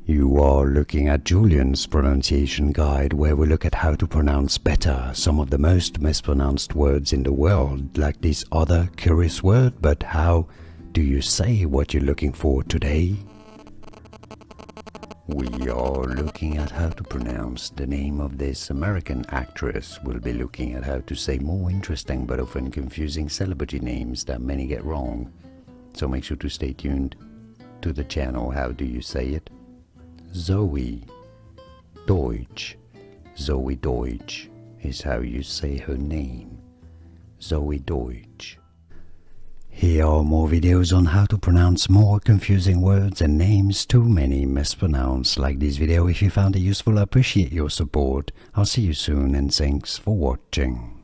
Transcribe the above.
You are looking at Julian's pronunciation guide, where we look at how to pronounce better some of the most mispronounced words in the world, like this other curious word. But how do you say what you're looking for today? We are looking at how to pronounce the name of this American actress. We'll be looking at how to say more interesting but often confusing celebrity names that many get wrong. So make sure to stay tuned to the channel. How do you say it? Zoey Deutch. Zoey Deutch is how you say her name. Zoey Deutch. Here are more videos on how to pronounce more confusing words and names too many mispronounced. Like this video if you found it useful. I appreciate your support. I'll see you soon and thanks for watching.